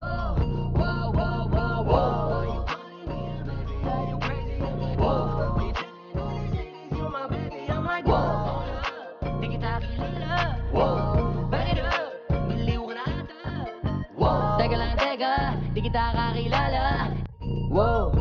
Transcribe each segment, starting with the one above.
Teka lang, teka, di kita kakilala. Wow.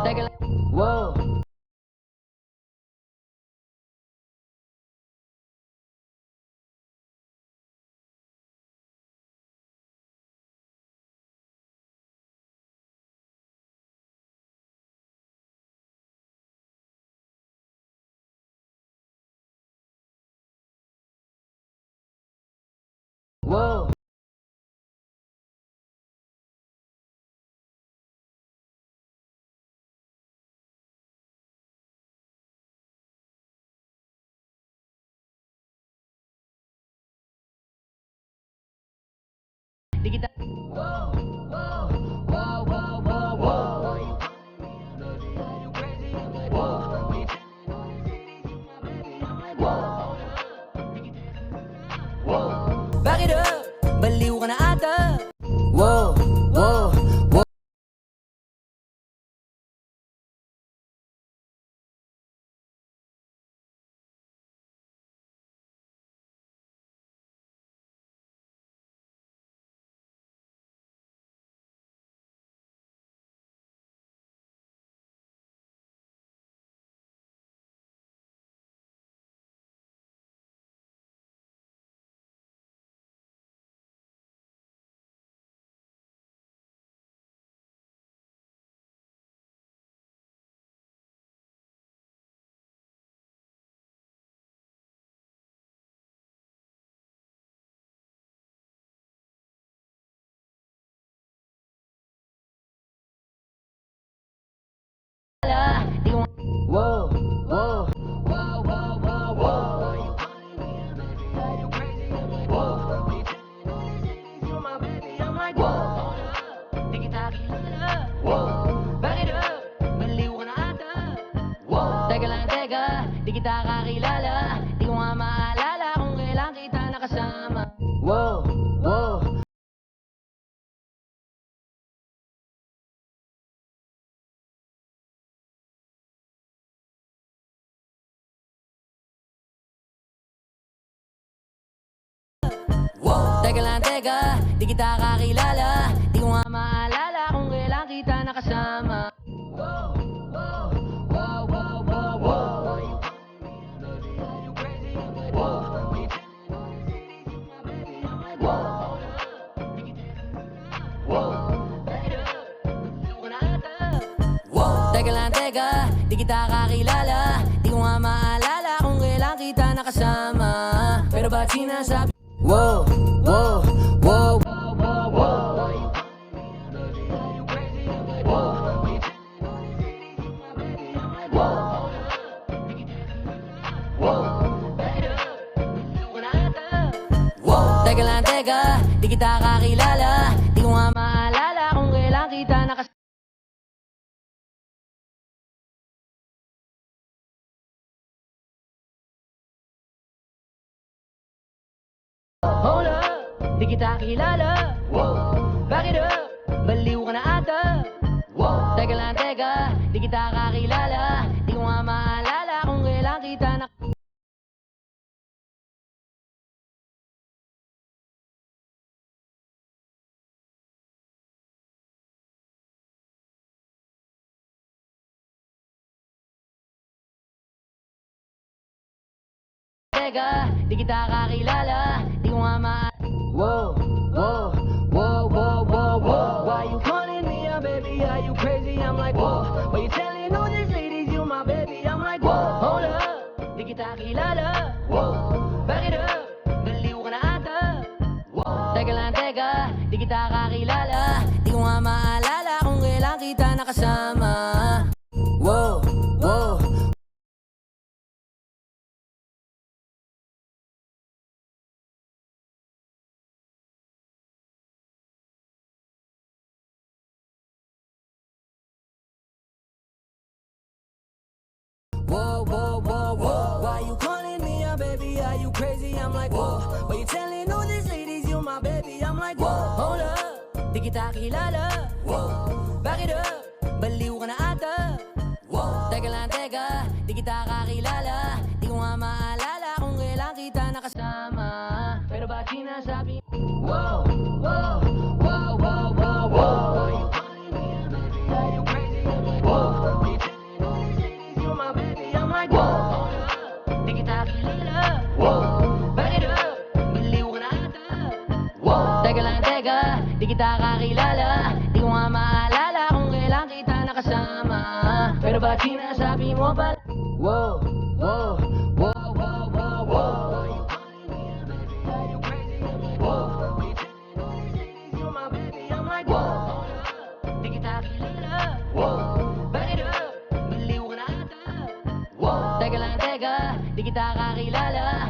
Teka lang. Wow. Wow. Di kita. Bakit baliw ka na ata? Wow, wow, wow. Wow, wow. Di kita kilala. Bakit baliw ka na ata? Teka lang, teka, di kita kakilala. Di ko nga maalala kung kailan kita nakasama. Wow, wow. Teka lang, teka, di kita kakilala. Di ko nga maalala kung kailan kita nakasama. Teka lang, teka, di kita kakilala. Di ko nga maalala kung kailan kita nakasama. Pero ba't sinasabi? Wow, wow, wow. Teka lang, teka, di kita kakilala. Di ko nga maalala kung kailan kita nakasama. Hold up, di kita kilala. Bakit baliw ka na ata? Teka lang, teka, di kita kakilala. Di ko nga maalala kung kailan kita nak... Teka, di kita kakilala. Di ko nga maalala. Wow, wow, wow, wow, wow, wow. Why you calling me a baby? Are you crazy? I'm like, whoa. Why you telling all these ladies you my baby? I'm like, whoa. Hold up, di kita kilala. Bakit baliw ka na ata? Teka lang, teka, di kita kakilala. Di ko nga maalala kung kailan kita nakasama. Wow, wow. di kita kilala. Bakit baliw ka na ata? Teka lang, teka, di kita kakilala. Di ko nga maalala kung kailan kita nakasama. Pero ba't sinasabi? Wow, wow, wow, wow, wow, wow. Are you calling me a baby? Are you crazy? I'm like, whoa. You telling all these ladies you're my baby? I'm like, whoa. Di kita kilala. Bakit baliw ka na ata? Teka lang, teka, di kita kakilala. Di ko nga maalala kung kailan kita nakasama. Pero ba't sinasabi mo ba? Wow, wow, wow, wow, wow, wow. Are you calling me a baby? Are you crazy? I'm like, whoa. You telling all these ladies you're my baby? I'm like, whoa. Di kita kilala. Bakit baliw ka na ata? Teka lang, teka, di kita kakilala.